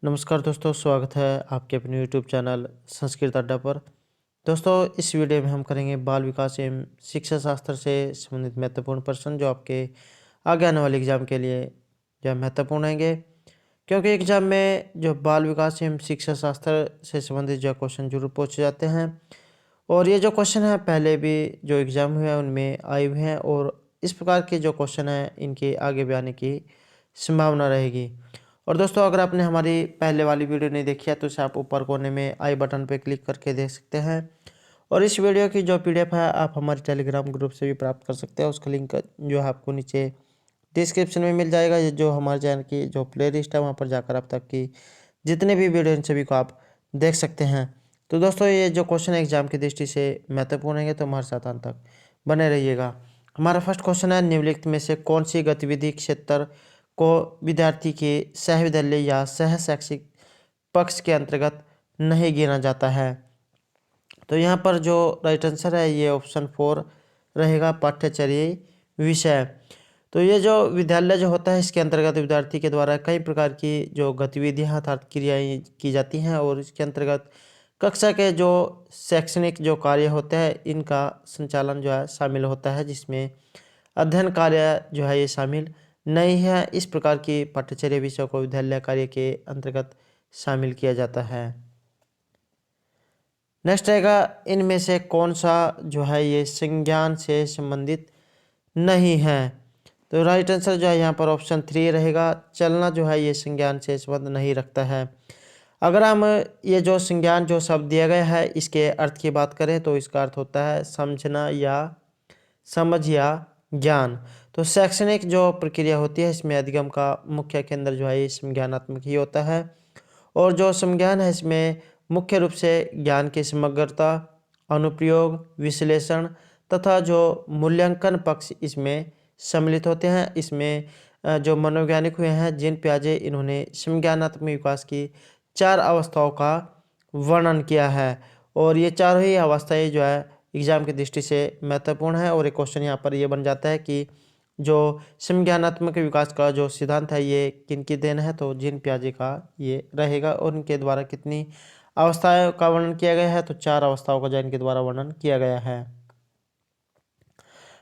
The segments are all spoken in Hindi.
नमस्कार दोस्तों, स्वागत है आपके अपने यूट्यूब चैनल संस्कृत अड्डा पर। दोस्तों, इस वीडियो में हम करेंगे बाल विकास एवं शिक्षा शास्त्र से संबंधित महत्वपूर्ण प्रश्न जो आपके आगे आने वाले एग्जाम के लिए जो महत्वपूर्ण हैंगे। क्योंकि एग्जाम में जो बाल विकास एवं शिक्षा शास्त्र से संबंधित जो क्वेश्चन जरूर पूछे जाते हैं, और ये जो क्वेश्चन है पहले भी जो एग्ज़ाम हुए हैं उनमें आए हुए हैं, और इस प्रकार के जो क्वेश्चन हैं इनके आगे भी आने की संभावना रहेगी। और दोस्तों, अगर आपने हमारी पहले वाली वीडियो नहीं देखी है तो इसे आप ऊपर कोने में आई बटन पर क्लिक करके देख सकते हैं। और इस वीडियो की जो पीडीएफ है आप हमारे टेलीग्राम ग्रुप से भी प्राप्त कर सकते हैं। उसका लिंक जो है आपको नीचे डिस्क्रिप्शन में मिल जाएगा। ये जो हमारे चैनल की जो प्ले लिस्ट है वहाँ पर जाकर अब तक की जितने भी वीडियो इन सभी को आप देख सकते हैं। तो दोस्तों, ये जो क्वेश्चन एग्जाम की दृष्टि से महत्वपूर्ण है तो हमारे साथ अंत तक बने रहिएगा। हमारा फर्स्ट क्वेश्चन है, निम्नलिखित में से कौन सी गतिविधि क्षेत्र को विद्यार्थी के सहविद्यालय या सह शैक्षिक पक्ष के अंतर्गत नहीं गिना जाता है। तो यहाँ पर जो राइट आंसर है ये ऑप्शन 4 रहेगा, पाठ्यचर्या विषय। तो ये जो विद्यालय जो होता है इसके अंतर्गत विद्यार्थी के द्वारा कई प्रकार की जो गतिविधियाँ अर्थात क्रियाएँ की जाती हैं, और इसके अंतर्गत कक्षा के जो शैक्षणिक जो कार्य होते हैं इनका संचालन जो है शामिल होता है, जिसमें अध्ययन कार्य जो है ये शामिल नहीं है। इस प्रकार की पाठ्यचर्या विषयों को विद्यालय कार्य के अंतर्गत शामिल किया जाता है। नेक्स्ट रहेगा, इनमें से कौन सा जो है ये संज्ञान से संबंधित नहीं है। तो राइट आंसर जो है यहाँ पर ऑप्शन 3 रहेगा, चलना जो है ये संज्ञान से संबंध नहीं रखता है। अगर हम ये जो संज्ञान जो शब्द दिया गया है इसके अर्थ की बात करें तो इसका अर्थ होता है समझना या समझ या ज्ञान। तो शैक्षणिक जो प्रक्रिया होती है इसमें अधिगम का मुख्य केंद्र जो है ये संज्ञानात्मक ही होता है, और जो संज्ञान है इसमें मुख्य रूप से ज्ञान की समग्रता, अनुप्रयोग, विश्लेषण तथा जो मूल्यांकन पक्ष इसमें सम्मिलित होते हैं। इसमें जो मनोवैज्ञानिक हुए हैं जीन पियाजे, इन्होंने संज्ञानात्मक विकास की 4 अवस्थाओं का वर्णन किया है, और ये चारों ही अवस्थाएं जो है एग्जाम की दृष्टि से महत्वपूर्ण है। और एक क्वेश्चन यहाँ पर ये बन जाता है कि जो संज्ञानात्मक विकास का जो सिद्धांत है ये किनकी देन है, तो जीन पियाजे का ये रहेगा। और इनके द्वारा कितनी अवस्थाओं का वर्णन किया गया है, तो 4 अवस्थाओं का जो इनके द्वारा वर्णन किया गया है।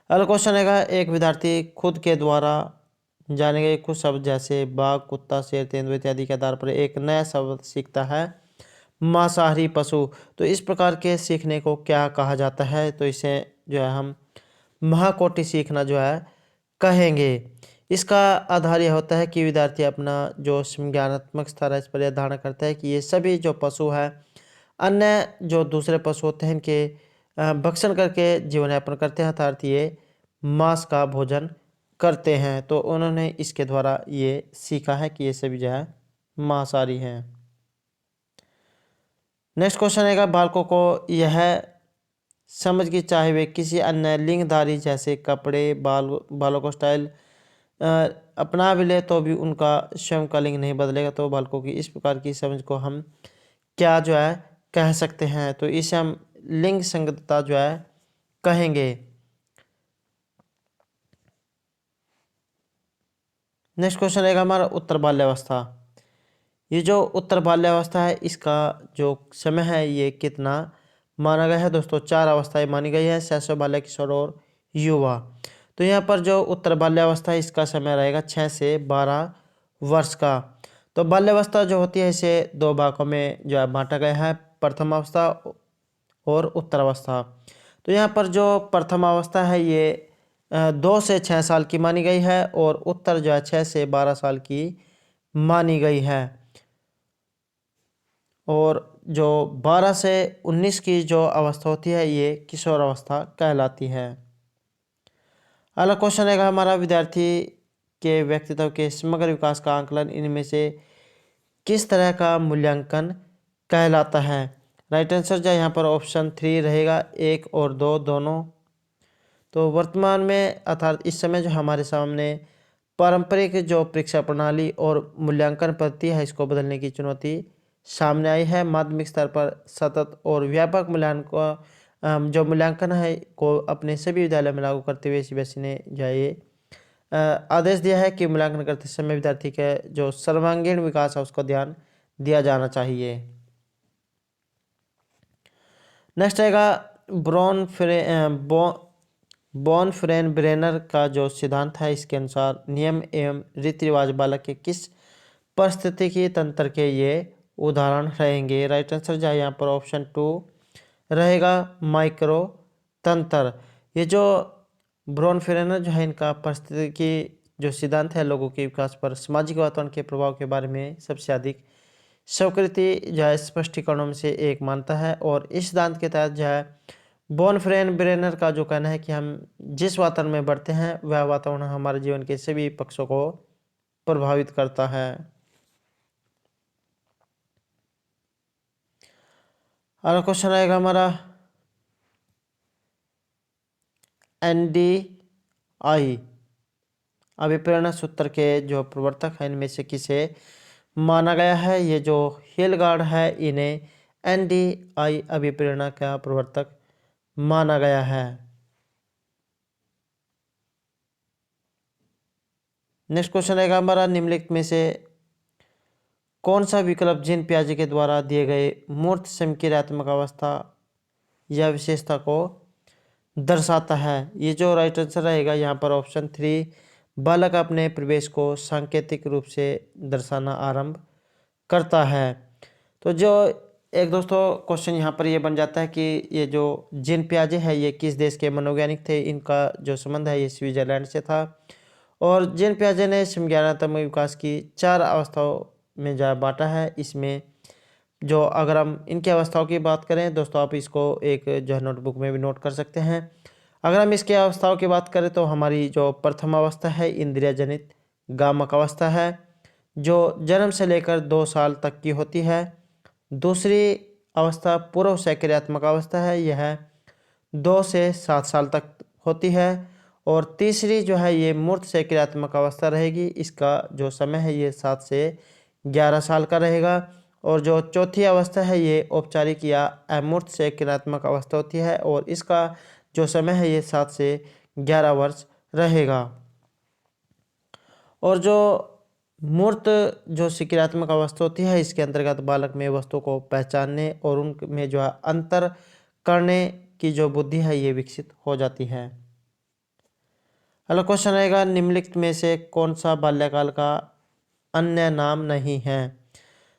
अगला क्वेश्चन है, एक विद्यार्थी खुद के द्वारा जाने गए कुछ शब्द जैसे बाघ, कुत्ता, शेर, तेंदुआ इत्यादि के आधार पर एक नया शब्द सीखता है, मांसाहारी पशु। तो इस प्रकार के सीखने को क्या कहा जाता है, तो इसे जो है हम महाकोटि सीखना जो है कहेंगे। इसका आधार यह होता है कि विद्यार्थी अपना जो संज्ञानात्मक स्तर है इस पर यह धारणा करता है कि ये सभी जो पशु है अन्य जो दूसरे पशु होते हैं इनके भक्षण करके जीवन यापन करते हैं, अर्थात ये मांस का भोजन करते हैं। तो उन्होंने इसके द्वारा ये सीखा है कि ये सभी जो है मांसाहारी हैं। नेक्स्ट क्वेश्चन है, बालकों को यह समझ की चाहे वे किसी अन्य लिंगधारी जैसे कपड़े, बालों को स्टाइल अपना भी ले तो भी उनका स्वयं का लिंग नहीं बदलेगा। तो बालकों की इस प्रकार की समझ को हम क्या जो है कह सकते हैं, तो इसे हम लिंग संगतता जो है कहेंगे। नेक्स्ट क्वेश्चन रहेगा हमारा उत्तर बाल्यावस्था। ये जो उत्तर बाल्यावस्था है इसका जो समय है ये कितना माना गया है, दोस्तों 4 अवस्थाएं मानी गई है, शैशव, बाल्य, किशोर और युवा। तो यहाँ पर जो उत्तर बाल्यावस्था है इसका समय रहेगा 6 से 12 वर्ष का। तो बाल्यावस्था जो होती है इसे 2 भागों में जो है बांटा गया है, प्रथम अवस्था और उत्तर अवस्था। तो यहाँ पर जो प्रथम अवस्था है ये 2 से 6 साल की मानी गई है, और उत्तर जो है 6 से 12 साल की मानी गई है। और जो 12 से 19 की जो अवस्था होती है ये किशोर अवस्था कहलाती है। अगला क्वेश्चन है हमारा, विद्यार्थी के व्यक्तित्व के समग्र विकास का आंकलन इनमें से किस तरह का मूल्यांकन कहलाता है। राइट आंसर जो यहाँ पर ऑप्शन 3 रहेगा, 1 और 2 दोनों। तो वर्तमान में अर्थात इस समय जो हमारे सामने पारंपरिक जो परीक्षा प्रणाली और मूल्यांकन पद्धति है इसको बदलने की चुनौती सामने आई है। माध्यमिक स्तर पर सतत और व्यापक मूल्यांकन जो मूल्यांकन है को अपने सभी विद्यालय में लागू करते हुए सीबीएसई ने जो है ये आदेश दिया है कि मूल्यांकन करते समय विद्यार्थी के जो सर्वांगीण विकास है उसको ध्यान दिया जाना चाहिए। नेक्स्ट आएगा बॉन ब्रेनर का जो सिद्धांत है, इसके अनुसार नियम एवं रीति रिवाज बालक के किस परिस्थितिकी तंत्र के ये उदाहरण रहेंगे। राइट आंसर जो है यहाँ पर ऑप्शन 2 रहेगा, माइक्रो तंत्र। ये जो ब्रोन-फ्रेनर जो है, इनका परिस्थितिकी जो सिद्धांत है लोगों के विकास पर सामाजिक वातावरण के प्रभाव के बारे में सबसे अधिक स्वीकृति जो है स्पष्टीकरणों में से एक मानता है। और इस सिद्धांत के तहत जो है ब्रेनर का जो कहना है कि हम जिस वातावरण में बढ़ते हैं वह वातावरण हमारे जीवन के सभी पक्षों को प्रभावित करता है। अगला क्वेश्चन आएगा हमारा NDI अभिप्रेरणा सूत्र के जो प्रवर्तक हैं इनमें से किसे माना गया है। ये जो हिलगार्ड है, इन्हें NDI अभिप्रेरणा का प्रवर्तक माना गया है। नेक्स्ट क्वेश्चन रहेगा हमारा, निम्नलिखित में से कौन सा विकल्प जीन पियाजे के द्वारा दिए गए मूर्त संक्रियात्मक अवस्था या विशेषता को दर्शाता है। ये जो राइट आंसर रहेगा यहाँ पर ऑप्शन 3, बालक अपने प्रवेश को सांकेतिक रूप से दर्शाना आरंभ करता है। तो जो एक दोस्तों क्वेश्चन यहाँ पर ये बन जाता है कि ये जो जीन पियाजे है ये किस देश के मनोवैज्ञानिक थे। इनका जो संबंध है ये स्विट्जरलैंड से था। और जीन पियाजे ने संज्ञानात्मक विकास की 4 अवस्थाओं में जा बांटा है। इसमें जो अगर हम इनकी अवस्थाओं की बात करें दोस्तों, आप इसको एक जो है नोटबुक में भी नोट कर सकते हैं। अगर हम इसके अवस्थाओं की बात करें तो हमारी जो प्रथम अवस्था है इंद्रिय जनित गामक अवस्था है, जो जन्म से लेकर 2 साल तक की होती है। दूसरी अवस्था पूर्व सक्रियात्मक अवस्था है, यह 2 से 7 साल तक होती है। और तीसरी जो है ये मूर्त सक्रियात्मक अवस्था रहेगी, इसका जो समय है ये 7 से 11 साल का रहेगा। और जो चौथी अवस्था है ये औपचारिक या अमूर्त सक्रियात्मक अवस्था होती है और इसका जो समय है ये 7 से 11 वर्ष रहेगा। और जो मूर्त जो सक्रियात्मक अवस्था होती है इसके अंतर्गत बालक में वस्तुओं को पहचानने और उनमें जो है अंतर करने की जो बुद्धि है ये विकसित हो जाती है। अगला क्वेश्चन रहेगा, निम्नलिखित में से कौन सा बाल्यकाल का अन्य नाम नहीं है।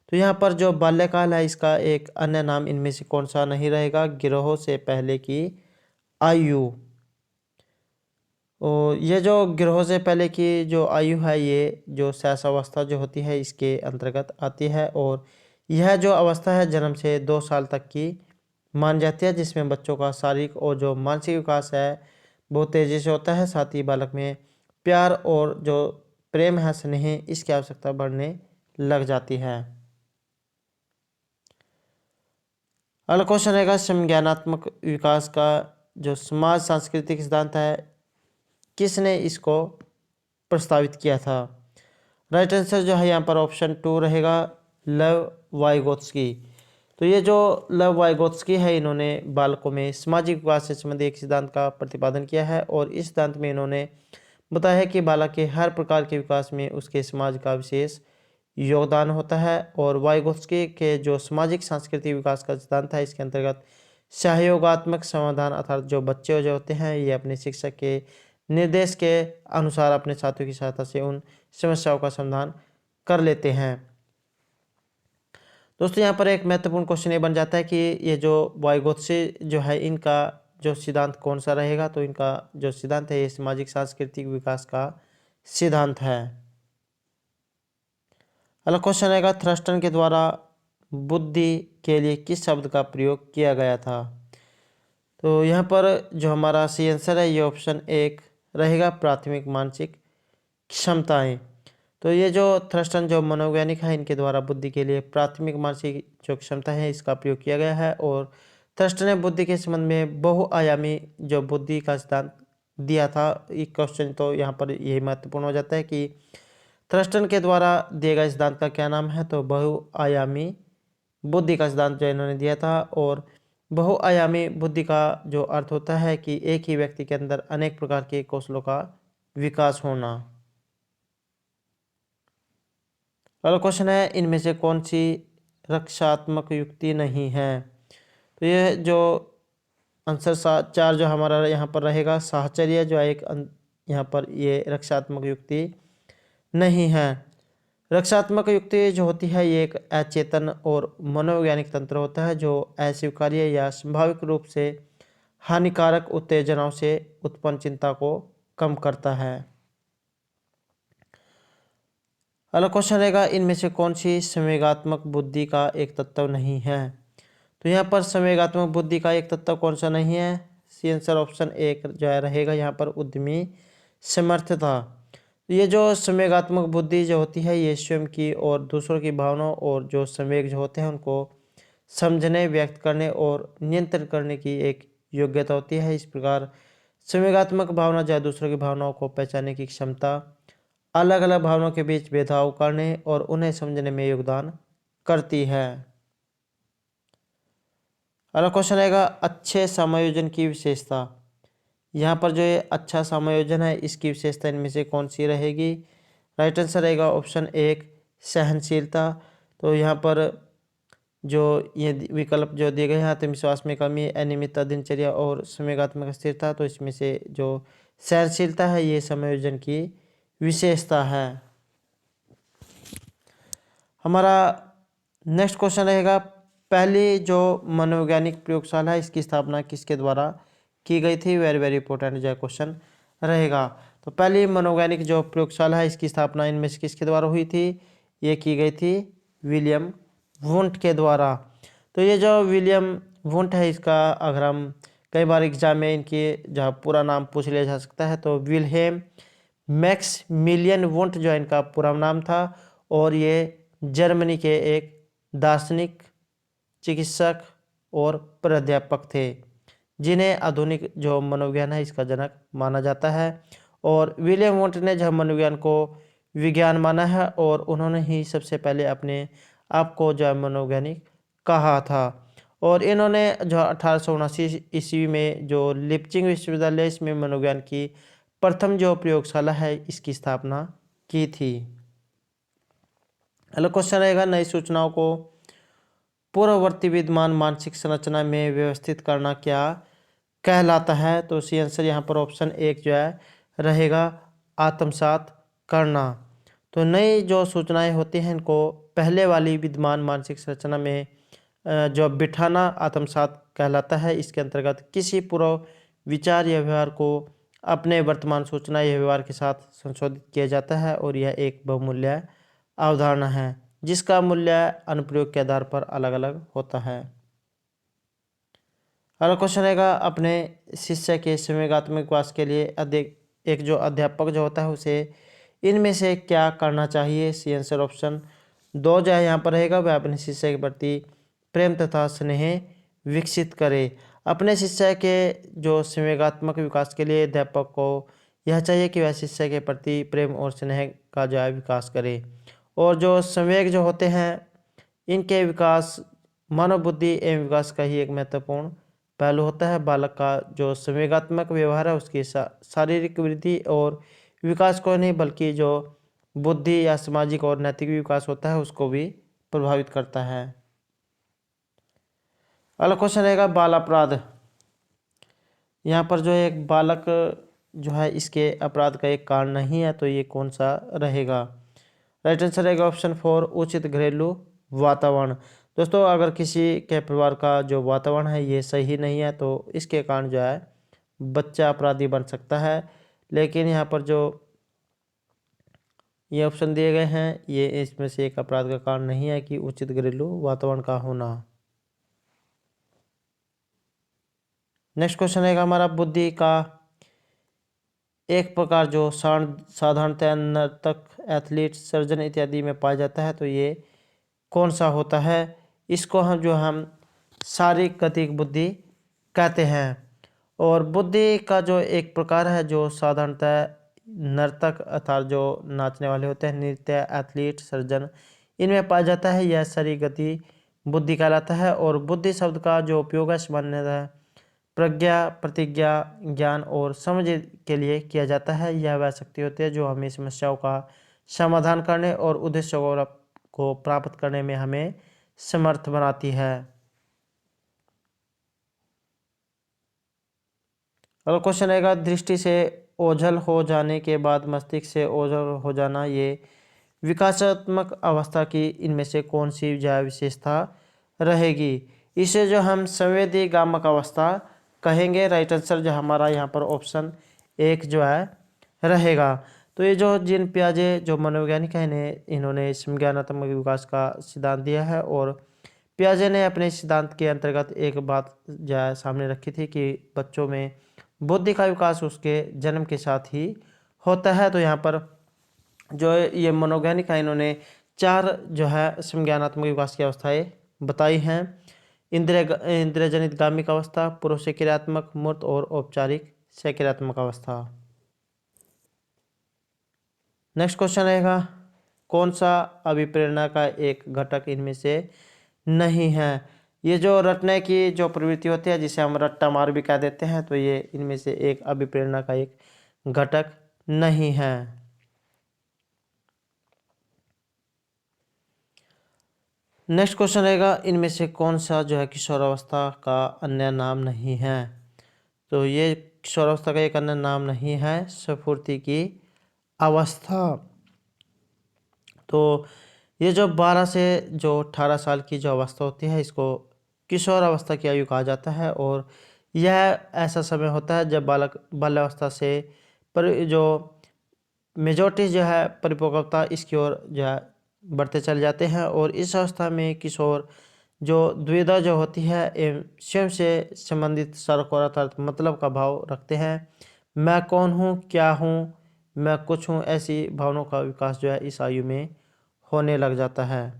तो यहाँ पर जो बाल्यकाल है इसका एक अन्य नाम इनमें से कौन सा नहीं रहेगा, गिरोह से पहले की आयु। और ये जो गिरोह से पहले की जो आयु है ये जो शैशवावस्था जो होती है इसके अंतर्गत आती है। और यह जो अवस्था है जन्म से 2 साल तक की मान जाती है, जिसमें बच्चों का शारीरिक और जो मानसिक विकास है बहुत तेज़ी से होता है। साथ ही बालक में प्यार और जो प्रेम है, स्नेह, इसकी आवश्यकता बढ़ने लग जाती है। अगला क्वेश्चन रहेगा, संज्ञानात्मक विकास का जो समाज सांस्कृतिक सिद्धांत है किसने इसको प्रस्तावित किया था। राइट आंसर जो है यहाँ पर ऑप्शन 2 रहेगा, लेव वाइगोत्स्की। तो ये जो लेव वाइगोत्स्की है इन्होंने बालकों में सामाजिक विकास से संबंधित एक सिद्धांत का प्रतिपादन किया है। और इस सिद्धांत में इन्होंने बताया है कि बालक के हर प्रकार के विकास में उसके समाज का विशेष योगदान होता है। और वाइगोत्स्की के जो सामाजिक सांस्कृतिक विकास का सिद्धांत है इसके अंतर्गत सहयोगात्मक समाधान, अर्थात जो बच्चे जो होते हैं ये अपने शिक्षक के निर्देश के अनुसार अपने साथियों की सहायता से उन समस्याओं का समाधान कर लेते हैं। दोस्तों यहाँ पर एक महत्वपूर्ण क्वेश्चन ये बन जाता है कि ये जो वाइगोत्स्की जो है इनका जो सिद्धांत कौन सा रहेगा। तो इनका जो सिद्धांत है ये सामाजिक सांस्कृतिक विकास का सिद्धांत है। अगला क्वेश्चन रहेगा, थ्रस्टन के द्वारा बुद्धि के लिए किस शब्द का प्रयोग किया गया था। तो यहाँ पर जो हमारा सी आंसर है ये ऑप्शन 1 रहेगा, प्राथमिक मानसिक क्षमताएं। तो ये जो थ्रस्टन जो मनोवैज्ञानिक है इनके द्वारा बुद्धि के लिए प्राथमिक मानसिक जो क्षमता है इसका प्रयोग किया गया है। और थ्रस्टन ने बुद्धि के संबंध में बहुआयामी जो बुद्धि का सिद्धांत दिया था। एक क्वेश्चन तो यहाँ पर यही महत्वपूर्ण हो जाता है कि थ्रस्टन के द्वारा दिए गए सिद्धांत का क्या नाम है। तो बहुआयामी बुद्धि का सिद्धांत जो इन्होंने दिया था। और बहुआयामी बुद्धि का जो अर्थ होता है कि एक ही व्यक्ति के अंदर अनेक प्रकार के कौशलों का विकास होना। अगला क्वेश्चन है, इनमें से कौन सी रक्षात्मक युक्ति नहीं है। तो ये जो आंसर 4 जो हमारा यहाँ पर रहेगा, साहचर्य जो है एक यहाँ पर ये रक्षात्मक युक्ति नहीं है। रक्षात्मक युक्ति जो होती है ये एक अचेतन और मनोवैज्ञानिक तंत्र होता है जो अस्वीकार्य या संभाविक रूप से हानिकारक उत्तेजनाओं से उत्पन्न चिंता को कम करता है। अगला क्वेश्चन रहेगा, इनमें से कौन सी संवेगात्मक बुद्धि का एक तत्व नहीं है। तो यहाँ पर संवेगात्मक बुद्धि का एक तत्व कौन सा नहीं है, सी आंसर ऑप्शन 1 जो है रहेगा यहाँ पर उद्यमी समर्थता। ये जो संवेगात्मक बुद्धि जो होती है ये स्वयं की और दूसरों की भावनाओं और जो संवेग जो होते हैं उनको समझने, व्यक्त करने और नियंत्रित करने की एक योग्यता होती है। इस प्रकार संवेगात्मक भावना जो है दूसरों की भावनाओं को पहचानने की क्षमता, अलग अलग भावनाओं के बीच भेदभाव करने और उन्हें समझने में योगदान करती है। अगला क्वेश्चन रहेगा, अच्छे समायोजन की विशेषता। यहाँ पर जो ये अच्छा समायोजन है इसकी विशेषता इनमें से कौन सी रहेगी। राइट आंसर रहेगा ऑप्शन 1 सहनशीलता। तो यहाँ पर जो ये विकल्प जो दिए गए हैं, आत्मविश्वास में कमी, अनियमितता, दिनचर्या और संवेगात्मक स्थिरता, तो इसमें से जो सहनशीलता है ये समायोजन की विशेषता है। हमारा नेक्स्ट क्वेश्चन रहेगा, पहली जो मनोवैज्ञानिक प्रयोगशाला है इसकी स्थापना किसके द्वारा की गई थी। वेरी वेरी इंपॉर्टेंट जो क्वेश्चन रहेगा। तो पहली मनोवैज्ञानिक जो प्रयोगशाला है इसकी स्थापना इनमें से किसके द्वारा हुई थी, ये की गई थी विलियम वुंट के द्वारा। तो ये जो विलियम वुंट है इसका अगर हम कई बार एग्जाम में इनकी जो पूरा नाम पूछ लिया जा सकता है, तो विल्हेम मैक्समिलियन वुंट जो इनका पूरा नाम था और ये जर्मनी के एक दार्शनिक, चिकित्सक और प्राध्यापक थे जिन्हें आधुनिक जो मनोविज्ञान है इसका जनक माना जाता है। और विलियम वुंट ने जो मनोविज्ञान को विज्ञान माना है और उन्होंने ही सबसे पहले अपने आप को जो मनोवैज्ञानिक कहा था। और इन्होंने जो 1879 ईस्वी में जो लिप्जिंग विश्वविद्यालय इसमें मनोविज्ञान की प्रथम जो प्रयोगशाला है इसकी स्थापना की थी। अगला क्वेश्चन रहेगा, नई सूचनाओं को पूर्ववर्ती विद्यमान मानसिक संरचना में व्यवस्थित करना क्या कहलाता है। तो सी आंसर यहाँ पर ऑप्शन 1 जो है रहेगा आत्मसात करना। तो नई जो सूचनाएं होती हैं इनको पहले वाली विद्यमान मानसिक संरचना में जो बिठाना आत्मसात कहलाता है। इसके अंतर्गत किसी पूर्व विचार या व्यवहार को अपने वर्तमान सूचना या व्यवहार के साथ संशोधित किया जाता है और यह एक बहुमूल्य अवधारणा है जिसका मूल्य अनुप्रयोग के आधार पर अलग अलग होता है। अगला क्वेश्चन रहेगा, अपने शिष्य के संवेगात्मक विकास के लिए एक जो अध्यापक जो होता है उसे इनमें से क्या करना चाहिए। सी आंसर ऑप्शन 2 जो है यहाँ पर रहेगा, वह अपने शिष्य के प्रति प्रेम तथा स्नेह विकसित करे। अपने शिष्य के जो संवेगात्मक विकास के लिए अध्यापक को यह चाहिए कि वह शिष्य के प्रति प्रेम और स्नेह का जो है विकास करे। और जो संवेग जो होते हैं इनके विकास मनोबुद्धि एवं विकास का ही एक महत्वपूर्ण पहलू होता है। बालक का जो संवेगात्मक व्यवहार है उसकी शारीरिक वृद्धि और विकास को नहीं बल्कि जो बुद्धि या सामाजिक और नैतिक विकास होता है उसको भी प्रभावित करता है। अगला क्वेश्चन रहेगा, बाल अपराध। यहाँ पर जो एक बालक जो है इसके अपराध का एक कारण नहीं है, तो ये कौन सा रहेगा। राइट आंसर रहेगा ऑप्शन 4 उचित घरेलू वातावरण। दोस्तों अगर किसी के परिवार का जो वातावरण है ये सही नहीं है तो इसके कारण जो है बच्चा अपराधी बन सकता है। लेकिन यहाँ पर जो ये ऑप्शन दिए गए हैं ये इसमें से एक अपराध का कारण नहीं है कि उचित घरेलू वातावरण का होना। नेक्स्ट क्वेश्चन रहेगा हमारा, बुद्धि का एक प्रकार जो साधारणतः नर्तक, एथलीट, सर्जन इत्यादि में पाया जाता है, तो ये कौन सा होता है। इसको हम शारीरिक गतिक बुद्धि कहते हैं। और बुद्धि का जो एक प्रकार है जो साधारणतः नर्तक अर्थात जो नाचने वाले होते हैं, नृत्य, एथलीट, सर्जन, इनमें पाया जाता है। यह शारीरिक गति बुद्धि कहलाता है। और बुद्धि शब्द का जो उपयोग है सामान्यतः प्रज्ञा, प्रतिज्ञा, ज्ञान और समझ के लिए किया जाता है। यह वह शक्ति होती है जो हमें समस्याओं का समाधान करने और उद्देश्यों को प्राप्त करने में हमें समर्थ बनाती है। अगला क्वेश्चन रहेगा, दृष्टि से ओझल हो जाने के बाद मस्तिष्क से ओझल हो जाना, ये विकासात्मक अवस्था की इनमें से कौन सी जैव विशेषता रहेगी? इसे जो हम संवेदी गामक अवस्था कहेंगे। राइट आंसर जो हमारा यहाँ पर ऑप्शन 1 जो है रहेगा। तो ये जो जीन पियाजे जो मनोवैज्ञानिक हैं, इन्होंने संज्ञानात्मक विकास का सिद्धांत दिया है, और पियाजे ने अपने सिद्धांत के अंतर्गत एक बात जो है सामने रखी थी कि बच्चों में बुद्धि का विकास उसके जन्म के साथ ही होता है। तो यहाँ पर जो ये मनोवैज्ञानिक है, इन्होंने 4 जो है संज्ञानात्मक विकास की अवस्थाएं बताई हैं। इंद्रिय जनित गामिक अवस्था, पूर्व सक्रियात्मक मूर्त और औपचारिक सक्रियात्मक अवस्था। नेक्स्ट क्वेश्चन रहेगा, कौन सा अभिप्रेरणा का एक घटक इनमें से नहीं है? ये जो रटने की जो प्रवृत्ति होती है, जिसे हम रट्टा मार भी कह देते हैं, तो ये इनमें से एक अभिप्रेरणा का एक घटक नहीं है। नेक्स्ट क्वेश्चन रहेगा, इनमें से कौन सा जो है किशोरावस्था का अन्य नाम नहीं है? तो ये किशोरावस्था का एक अन्य नाम नहीं है, स्फूर्ति की अवस्था। तो ये जो 12 से जो 18 साल की जो अवस्था होती है, इसको किशोर अवस्था की आयु कहा जाता है, और यह ऐसा समय होता है जब बालक बाल्यावस्था से पर जो मेजोरिटी जो है परिपक्वता इसकी ओर जो है बढ़ते चले जाते हैं, और इस अवस्था में किशोर जो द्विधा जो होती है एवं स्वयं से संबंधित सार्वकालिक मतलब का भाव रखते हैं। मैं कौन हूँ, क्या हूँ, मैं कुछ हूँ, ऐसी भावनाओं का विकास जो है इस आयु में होने लग जाता है।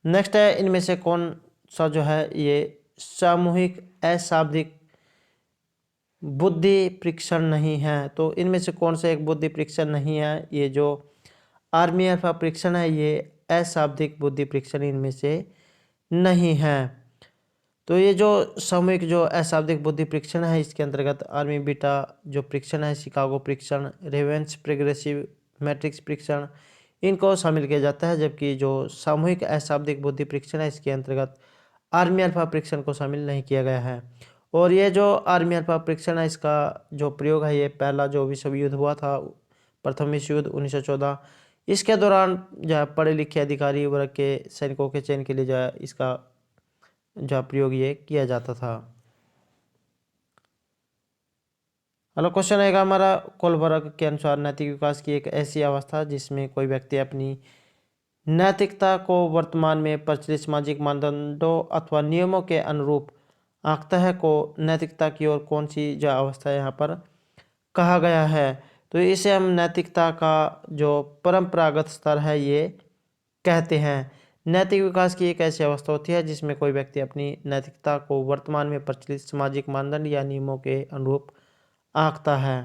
नेक्स्ट है, इनमें से कौन सा जो है ये सामूहिक अशाब्दिक बुद्धि परीक्षण नहीं है? तो इनमें से कौन सा एक बुद्धि परीक्षण नहीं है? ये जो आर्मी अल्फा परीक्षण है, ये अशाब्दिक बुद्धि परीक्षण इनमें से नहीं है। तो ये जो सामूहिक जो अशाब्दिक बुद्धि परीक्षण है, इसके अंतर्गत आर्मी बीटा जो परीक्षण है, शिकागो परीक्षण, रेवेंस प्रोग्रेसिव मैट्रिक्स परीक्षण, इनको शामिल किया जाता है। जबकि जो सामूहिक अशाब्दिक बुद्धि परीक्षण है, इसके अंतर्गत आर्मी अल्फा परीक्षण को शामिल नहीं किया गया है। और ये जो आर्मी अल्फा परीक्षण है, इसका जो प्रयोग है, ये पहला जो विश्व युद्ध हुआ था, प्रथम विश्व युद्ध 1914, इसके दौरान जो है पढ़े लिखे अधिकारी वर्ग के सैनिकों के चयन के लिए जो है इसका जो प्रयोग ये किया जाता था। अगला क्वेश्चन आएगा हमारा, कोलबर्ग के अनुसार नैतिक विकास की एक ऐसी अवस्था जिसमें कोई व्यक्ति अपनी नैतिकता को वर्तमान में प्रचलित सामाजिक मानदंडों अथवा नियमों के अनुरूप आंकता है, को नैतिकता की ओर कौन सी जो अवस्था यहाँ पर कहा गया है? तो इसे हम नैतिकता का जो परंपरागत स्तर है ये कहते हैं। नैतिक विकास की एक ऐसी अवस्था होती है जिसमें कोई व्यक्ति अपनी नैतिकता को वर्तमान में प्रचलित सामाजिक मानदंड या नियमों के अनुरूप आंकता है।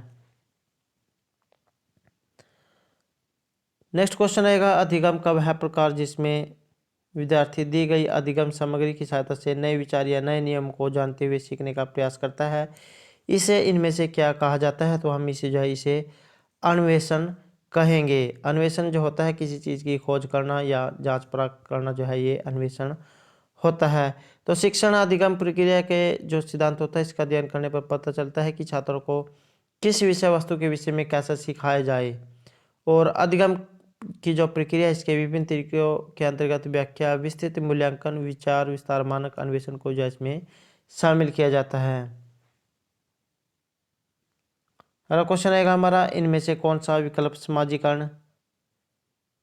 नेक्स्ट क्वेश्चन आएगा, अधिगम का वह प्रकार जिसमें विद्यार्थी दी गई अधिगम सामग्री की सहायता से नए विचार या नए नियम को जानते हुए सीखने का प्रयास करता है, इसे इनमें से क्या कहा जाता है? तो हम इसे जो है इसे अन्वेषण कहेंगे। अन्वेषण जो होता है किसी चीज़ की खोज करना या जांच परख करना, जो है ये अन्वेषण होता है। तो शिक्षण अधिगम प्रक्रिया के जो सिद्धांत होता है, इसका अध्ययन करने पर पता चलता है कि छात्रों को किस विषय वस्तु के विषय में कैसे सिखाया जाए। और अधिगम की जो प्रक्रिया है, इसके विभिन्न तरीकों के अंतर्गत व्याख्या, विस्तृत मूल्यांकन, विचार विस्तार, मानक अन्वेषण को जो इसमें शामिल किया जाता है। अगला क्वेश्चन आएगा हमारा, इनमें से कौन सा विकल्प समाजीकरण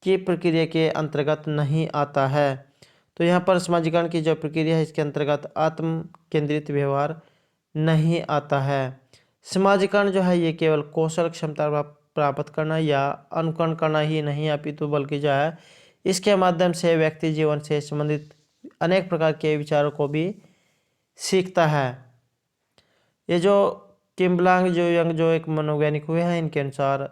की प्रक्रिया के अंतर्गत नहीं आता है? तो यहाँ पर समाजीकरण की जो प्रक्रिया है, इसके अंतर्गत आत्म केंद्रित व्यवहार नहीं आता है। समाजीकरण जो है ये केवल कौशल क्षमता प्राप्त करना या अनुकरण करना ही नहीं, अपितु बल्कि जो है इसके माध्यम से व्यक्ति जीवन से संबंधित अनेक प्रकार के विचारों को भी सीखता है। ये जो किम्बलांग जो यंग जो एक मनोवैज्ञानिक हुए हैं, इनके अनुसार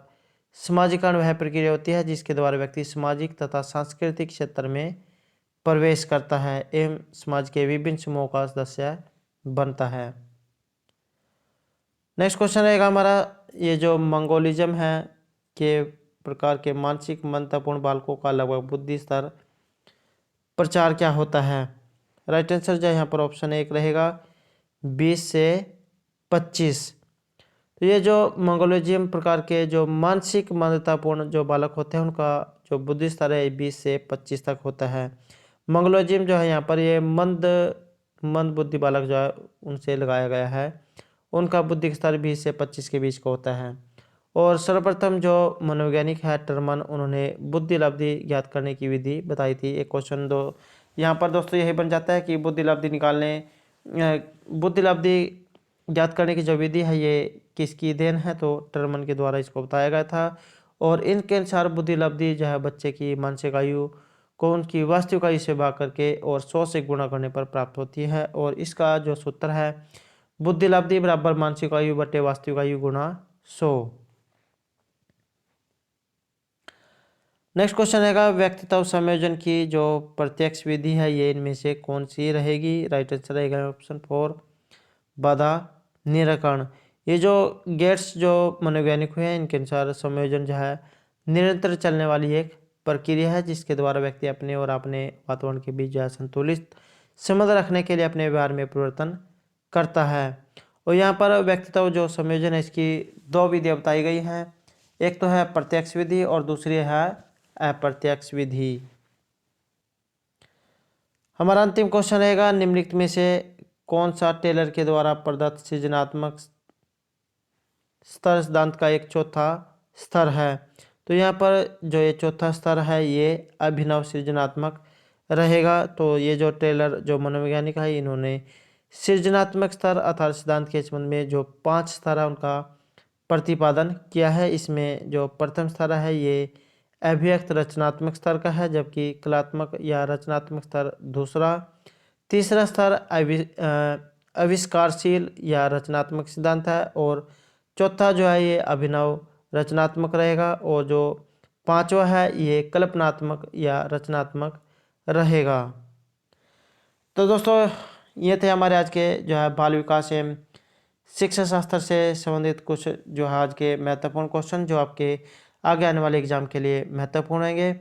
समाजीकरण वह प्रक्रिया होती है जिसके द्वारा व्यक्ति सामाजिक तथा सांस्कृतिक क्षेत्र में प्रवेश करता है एवं समाज के विभिन्न समूहों का सदस्य बनता है। नेक्स्ट क्वेश्चन रहेगा हमारा, ये जो मंगोलिज्म है के प्रकार के मानसिक मंदतापूर्ण बालकों का लगभग बुद्धि स्तर प्रचार क्या होता है? राइट आंसर जो यहाँ पर ऑप्शन 1 रहेगा 20 से 25। तो ये जो मंगोलोजियम प्रकार के जो मानसिक मंदतापूर्ण जो बालक होते हैं उनका जो बुद्धि स्तर है 20 से 25 तक होता है। मंगोलोजियम जो है यहाँ पर ये मंद बुद्धि बालक जो है उनसे लगाया गया है, उनका बुद्धि स्तर 20 से 25 के बीच का होता है। और सर्वप्रथम जो मनोवैज्ञानिक है टर्मन, उन्होंने बुद्धि लब्धि ज्ञात करने की विधि बताई थी। एक क्वेश्चन दो यहाँ पर दोस्तों यही बन जाता है कि बुद्धि लब्धि बुद्धि लब्धि ज्ञात करने की जो विधि है ये किसकी देन है? तो टर्मन के द्वारा इसको बताया गया था। और इनके अनुसार बुद्धि लब्धि जो है बच्चे की मानसिक आयु को उनकी वास्तविक आयु से भाग करके और 100 से गुणा करने पर प्राप्त होती है। और इसका जो सूत्र है बुद्धि लब्धि बराबर मानसिक आयु बटे वास्तविक आयु गुणा 100। नेक्स्ट क्वेश्चन रहेगा व्यक्तित्व संयोजन की जो प्रत्यक्ष विधि है ये इनमें से कौन सी रहेगी? राइट आंसर रहेगा ऑप्शन 4 बाधा निराकरण। ये जो गेट्स जो मनोवैज्ञानिक हुए हैं इनके अनुसार संयोजन जो है निरंतर चलने वाली एक प्रक्रिया है जिसके द्वारा व्यक्ति अपने और अपने वातावरण के बीच जो है संतुलित संबंध रखने के लिए अपने व्यवहार में परिवर्तन करता है। और यहाँ पर व्यक्तित्व जो संयोजन है इसकी 2 विधियाँ बताई गई हैं। एक तो है प्रत्यक्ष विधि और दूसरी है अप्रत्यक्ष विधि। हमारा अंतिम क्वेश्चन रहेगा निम्नलिखित में से कौन सा टेलर के द्वारा प्रदत्त सृजनात्मक स्तर सिद्धांत का एक चौथा स्तर है? तो यहाँ पर जो ये चौथा स्तर है ये अभिनव सृजनात्मक रहेगा। तो ये जो टेलर जो मनोवैज्ञानिक है इन्होंने सृजनात्मक स्तर अर्थात सिद्धांत के संबंध में जो 5 स्तर है उनका प्रतिपादन किया है। इसमें जो प्रथम स्तर है ये अभिव्यक्त रचनात्मक स्तर का है, जबकि कलात्मक या रचनात्मक स्तर दूसरा। तीसरा स्तर आविष्कारशील या रचनात्मक सिद्धांत है और चौथा जो है ये अभिनव रचनात्मक रहेगा और जो पांचवा है ये कल्पनात्मक या रचनात्मक रहेगा। तो दोस्तों ये थे हमारे आज के जो है बाल विकास एवं शिक्षा शास्त्र से संबंधित कुछ जो है आज के महत्वपूर्ण क्वेश्चन जो आपके आगे आने वाले एग्जाम के लिए महत्वपूर्ण रहेंगे।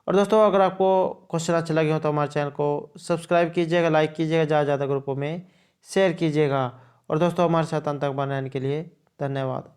और दोस्तों अगर आपको क्वेश्चन अच्छे लगे हो तो हमारे चैनल को सब्सक्राइब कीजिएगा, लाइक कीजिएगा, ज़्यादा ज़्यादा ग्रुपों में शेयर कीजिएगा। और दोस्तों हमारे साथ अंत तक बनाने के लिए धन्यवाद।